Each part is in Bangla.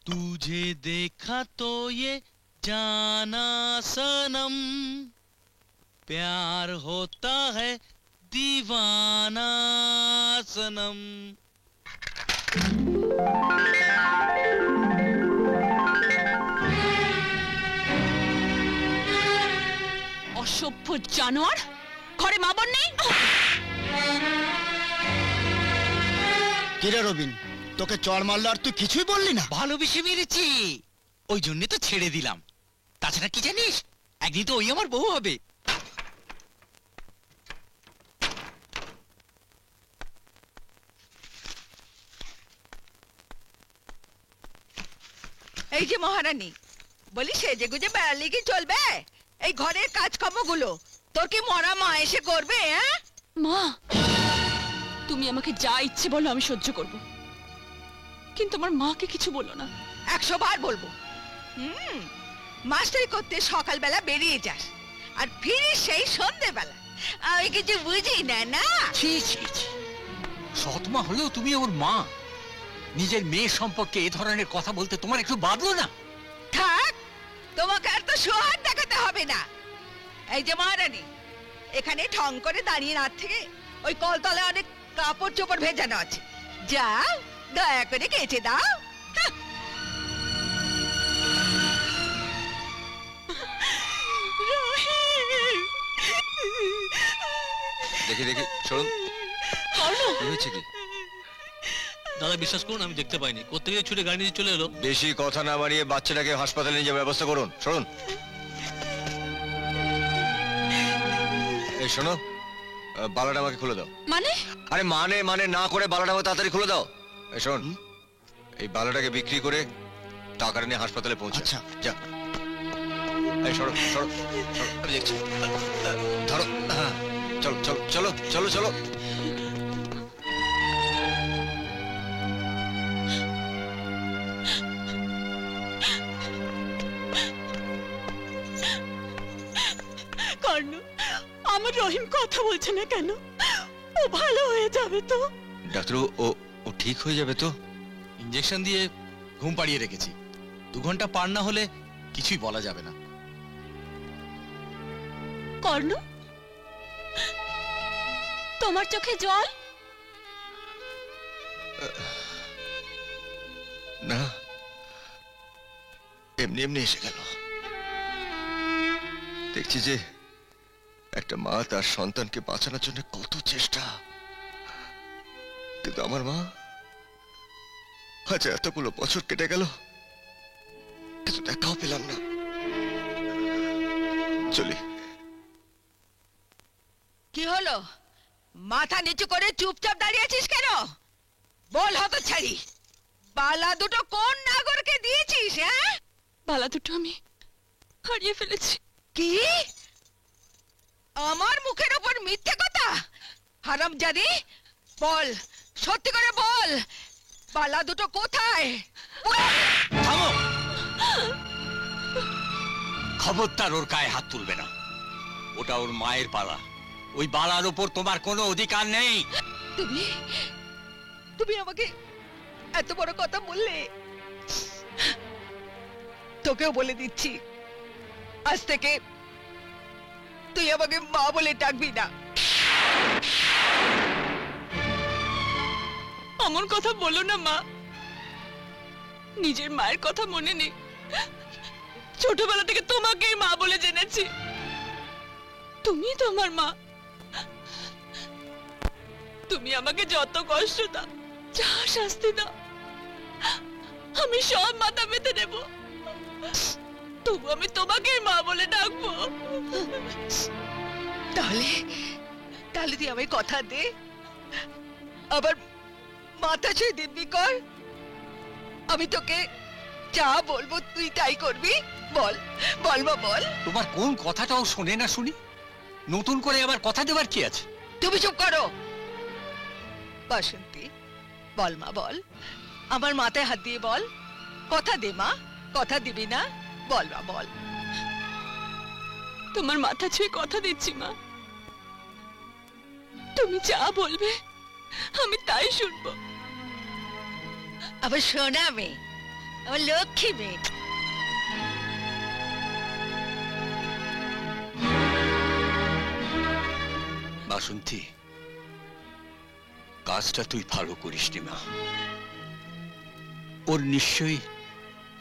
तुझे देखा तो ये जाना सनम, प्यार होता है दीवाना सनम। অসভ্য জানোয়ার, ঘরে মা বোন নেই? কিরে রবিন, তোকে চড় মারলো আর তুই কিছুই বললি না? ভালোবেসে মেরেছি, ওই জন্য তো ছেড়ে দিলাম। তাছাড়া কি জানিস, একদিন তো ওই আমার বউ হবে। এই যে মহারানী, বলি সেজে গুজে বেড়ালে কি চলবে? এই ঘরের কাজকর্মগুলো তোর কি মরা মা এসে করবে? মা, তুমি আমাকে যা ইচ্ছে বলো আমি সহ্য করব, কিন্তু আমার মাকে কিছু বলো না। 100 বার বলবো। মাস্টারি করতে সকালবেলা বেরিয়ে যাস আর ফিরিস সেই সন্ধ্যেবেলা। আমি কিছু বুঝি না। না ছি ছি ছি, সৎমা হলেও তুমি ওর মা, নিজের মেয়ে সম্পর্কে এ ধরনের কথা বলতে তোমার একটু বাধলো না? থাক, তোমাকে আর তো সোহাগ দেখাতে হবে না। এই যে মহারানী, এখানে ঠং করে দাঁড়িয়ে না থেকে ওই কলতলে অনেক কাপড় চোপড় ভেজানো আছে, যাও দয়া করে কেচে দাও। দেখি দেখি, শুনুন হয়েছে কি? দাদা বিশ্বাস করুন, আমি দেখতে পাইনি, কোত্থেকে ছুটে গাড়ি নিয়ে চলে এলো। বেশি কথা না বাড়িয়ে বাচ্চাটাকে হাসপাতালে নিয়ে যাওয়ার ব্যবস্থা করুন। শুনুন, এই শোনো, বালাটা আমাকে খুলে দাও। মানে? আরে মানে মানে না করে বালাটা আমাকে তাড়াতাড়ি খুলে দাও। এই শোন, এই বালাটাকে বিক্রি করে টাকাটা নিয়ে হাসপাতালে পৌঁছে। আচ্ছা যা। এই সরো সরো সরো, আমি দেখছি। ধরো, হ্যাঁ, চলো চলো চলো চলো চলো। কর্ণ, আমার রহিম কথা বলছে না কেন? ও ভালো হয়ে যাবে তো? ডাক্তার, ও ঠিক হয়ে যাবে তো? ইঞ্জেকশন দিয়ে ঘুম পাড়িয়ে রেখেছি, 2 ঘন্টা পার না হলে কিছুই বলা যাবে না। কর্ণ, তোমার চোখে জল? না, এমনি এমনি এসে গেল। দেখছি যে একটা মা তার সন্তানকে বাঁচানোর জন্য কত চেষ্টা, কিন্তু আমার মা আজ এতগুলো বছর কেটে গেল, কিন্তু দেখাও পেলাম না। চলি। কি হলো? মাথা নিচু করে চুপচাপ দাঁড়িয়ে আছিস কেন? বল হতচ্ছাড়ি, বালা দুটো কোন নাগরকে দিয়েছিস? হ্যাঁ, বালা দুটো আমি হারিয়ে ফেলেছি। কি? আমার মুখের উপর মিথ্যে কথা? হারামজাদি, বল, সত্যি করে বল, বালা দুটো কোথায়? থামো, খবরদার ওর গায়ে হাত তুলবে না। ওটা ওর মায়ের বালা, ওই বালার উপর তোমার কোনো অধিকার নেই। তুমি তুমি আমাকে এত বড় কথা বললে? তোকেও বলে দিচ্ছি, আজ থেকে তুই আমাকে মা বলে ডাকবি না। এমন কথা বলো না মা, নিজের মায়ের কথা মনে নেই? ছোটবেলা থেকে তোমাকেই মা বলে জেনেছি, তুমি তো আমার মা। তুমি আমাকে যত কষ্ট দাও, যা শাস্তি দাও, আমি সব মাথা পেতে নেব, তবু আমি তোমাকেই মা বলে ডাকবো। তাহলে তাহলে তুই আমায় কথা দে, আবার মাথা ছুঁয়ে দিব্যি কর। আমি তোকে যা বলবো তুই তাই করবি। বল বল মা, বল। তোমার কোন কথাটাও শোনে না শুনি, নতুন করে আবার কথা দেবার কি আছে? তুমি চুপ করো। বাসন্তী, বল মা, বল, আমার মাথায় হাত দিয়ে বল, কথা দে মা, কথা দিবি না? বল মা, বল। তোমার মাথা ছুঁয়ে কথা দিচ্ছি মা, তুমি যা বলবে আমি তাই শুনবো। আবার শোনাবে, আমার লক্ষ্মী মেয়ে। বাসন্তী, কাজটা তুই ভালো করিসনি মা। ওর নিশ্চয়ই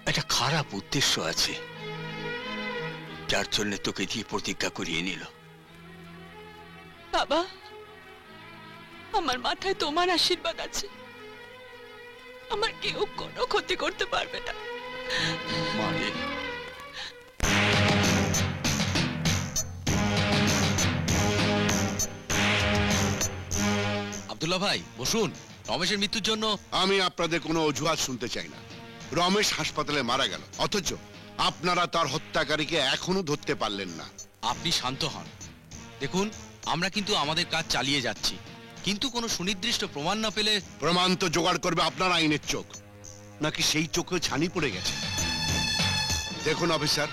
একটা খারাপ উদ্দেশ্য আছে, যার জন্য তোকে দিয়ে প্রতিজ্ঞা করিয়ে নিল। বাবা, আমার মাথায় তোমার আশীর্বাদ আছে, আমার কেউ কোনো ক্ষতি করতে পারবে না। মানে আব্দুল্লাহ ভাই বসুন। রমেশের মৃত্যুর জন্য আমি আপনাদের কোনো অজুহাত শুনতে চাই না। রমেশ হাসপাতালে মারা গেল, অথচ আপনারা তার হত্যাকারীকে এখনো ধরতে পারলেন না। আপনি শান্ত হন। দেখুন, আমরা কিন্তু আমাদের কাজ চালিয়ে যাচ্ছি, কিন্তু কোনো সুনির্দিষ্ট প্রমাণ না পেলে। প্রমাণ তো জোগাড় করবে আপনার আইনের চোখ, নাকি সেই চোখে ছানি পড়ে গেছে? দেখুন অফিসার,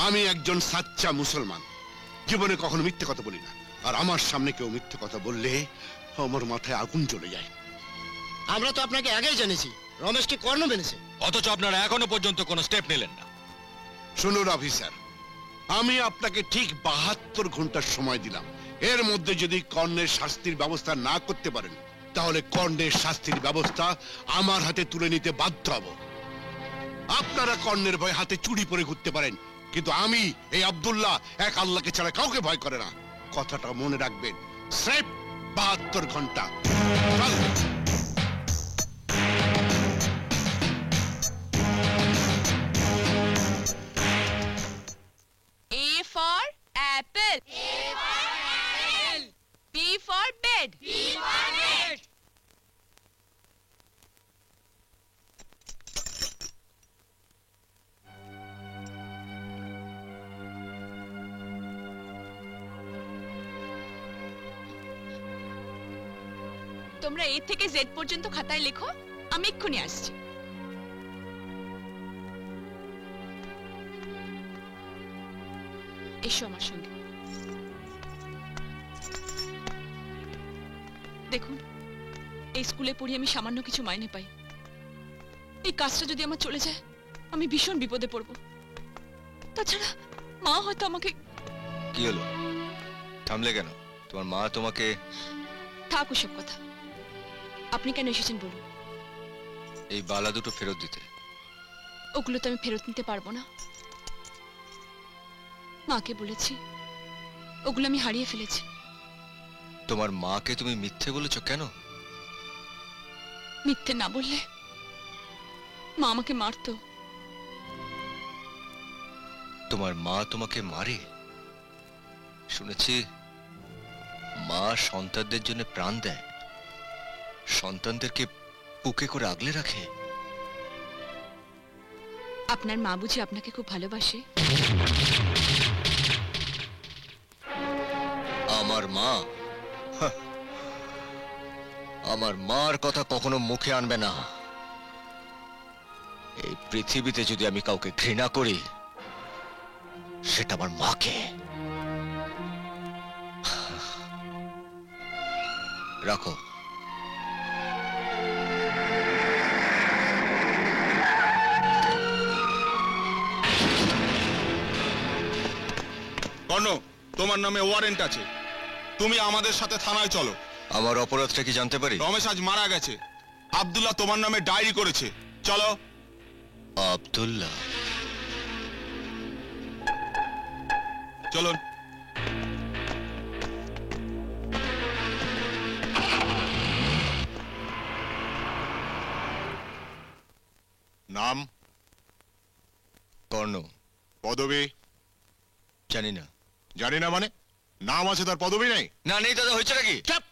আমি একজন সাচ্চা মুসলমান, জীবনে কখনো মিথ্যে কথা বলি না। আর আমার সামনে কেউ মিথ্যে কথা বললে আমার মাথায় আগুন জ্বলে যায়। আমরা তো আপনাকে আগেই জেনেছি রমেশকে কর্ণ মেনেছে। অথচ আপনারা এখনো পর্যন্ত কোনো স্টেপ নিলেন না। শুনুন অফিসার, আমি আপনাকে ঠিক 72 ঘন্টার সময় দিলাম। এর মধ্যে যদি কর্ণের শাস্তির ব্যবস্থা না করতে পারেন, তাহলে কর্ণের শাস্তির ব্যবস্থা আমার হাতে তুলে নিতে বাধ্য হব। আপনারা কর্ণের ভয় হাতে চুরি পরে ঘুরতে পারেন, কিন্তু আমি এই আব্দুল্লাহ এক আল্লাহকে ছাড়া কাউকে ভয় করে না। কথাটা মনে রাখবেন। স্রেফ 72 ঘন্টা। চল। A for apple. B for bed. তোমরা A থেকে Z পর্যন্ত খাতায় লেখো, আমি এক্ষুনি আসছি। এসো আমার সঙ্গে। দেখুন, এই স্কুলে পড়ি আমি সামান্য কিছু মাইনে পাই। এই কাজটা যদি আমার চলে যায়, আমি ভীষণ বিপদে পড়ব। তাছাড়া মা হয়তো আমাকে। কি হলো, থামলে কেন? তোমার মা তোমাকে। থাক ওসব কথা, আপনি কেন এসেছেন বলুন। এই বালা দুটো ফেরত দিতে। ওগুলো তো আমি ফেরত নিতে পারবো না। মাকে বলেছি, ওগুলো আমি হারিয়ে ফেলেছি। তোমার মাকে তুমি মিথ্যে বলেছ কেন? মিথ্যে না বললে মা আমাকে মারতো। তোমার মা তোমাকে মারে? শুনেছি মা সন্তানদের জন্য প্রাণ দেয়, সন্তানদেরকে বুকে করে আগলে রাখে। আপনার মা বুঝি আপনাকে খুব ভালোবাসে? আমার মা? হাহ, আমার মার কথা কখনো মুখে আনবে না। এই পৃথিবীতে যদি আমি কাউকে ঘৃণা করি, সেটা আমার মাকে। রাখো। কর্ণ, তোমার নামে ওয়ারেন্ট আছে, তুমি আমাদের সাথে থানায় চলো। আমার অপরাধটা কি জানতে পারি? রমেশ আজ মারা গেছে, আব্দুল্লাহ তোমার নামে ডায়েরি করেছে, চলো। আব্দুল্লাহ? চলুন। নাম? কর্ণ। পদবী? জানি না। জানি না মানে? নাম আছে তার পদবী নেই? না, নেই দাদা। হয়েছে নাকি? চাপ!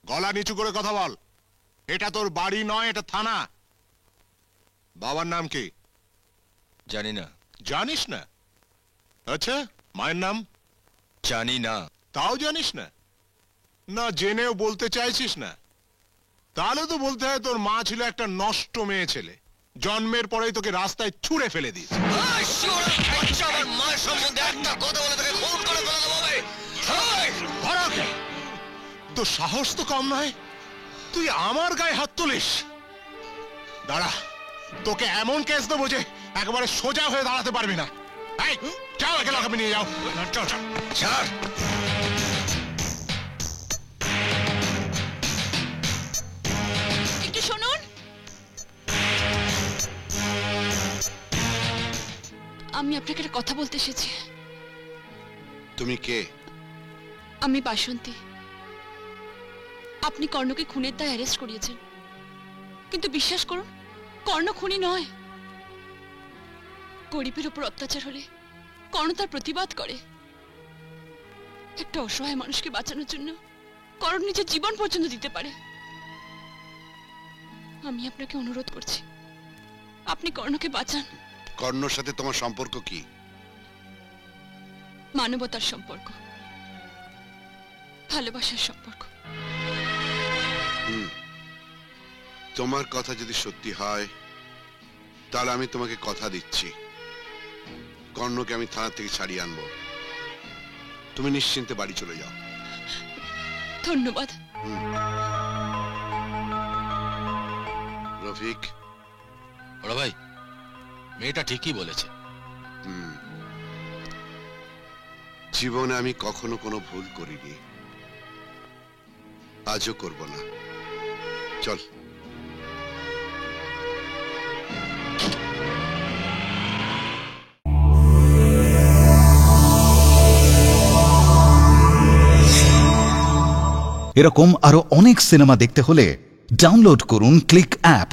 গলা নিচু করে কথা বল। এটা তোর বাড়ি নয়, এটা থানা। বাবার নাম কি? জানি না। জানিস না? আচ্ছা, মায়ের নাম? জানি না। তাও জানিস না? না জেনেও বলতে চাইছিস না? তাহলে তো বলতে হয় তোর মা ছিল একটা নষ্ট মেয়ে ছেলে, জন্মের পরেই তোকে রাস্তায় ছুঁড়ে ফেলে দিস। আমার মায়ের সম্বন্ধে একটা কথা বলে তোকে খুন করে ফেলে দেবো আমি। তোর সাহস তো কম নয়, তুই আমার গায়ে হাত তুলিস। দাঁড়া, তোকে এমন কেস দেবো যে একেবারে সোজা হয়ে দাঁড়াতে পারবি না। এই, যাও একে লকাপে নিয়ে যাও। চল চল। ছাড়। একটু শুনুন, আমি আপনাকে একটা কথা বলতে এসেছি। তুমি কে? আমি বাসন্তী। আপনি কর্ণকে খুনের দায়ে অ্যারেস্ট করিয়েছেন, কিন্তু বিশ্বাস করুন কর্ণ খুনি নয়। গরিবের উপর অত্যাচার হলে কর্ণ তার প্রতিবাদ করে। একটা অসহায় মানুষকে বাঁচানোর জন্য কর্ণ নিজের জীবন পর্যন্ত দিতে পারে। আমি আপনাকে অনুরোধ করছি, আপনি কর্ণকে বাঁচান। কর্ণর সাথে তোমার সম্পর্ক কি? মানবতার সম্পর্ক, ভালোবাসার সম্পর্ক। তোমার কথা যদি সত্যি হয় তাহলে আমি তোমাকে কথা দিচ্ছি, কর্ণকে আমি থানা থেকে ছাড়িয়ে আনবো। তুমি নিশ্চিন্তে বাড়ি চলে যাও। ধন্যবাদ। রফিক, বড় ভাই, মেয়েটা ঠিকই বলেছে। জীবনে আমি কখনো কোনো ভুল করিনি, আজও করব না। চল। এরকম আরো অনেক সিনেমা দেখতে হলে ডাউনলোড করুন ক্লিক অ্যাপ।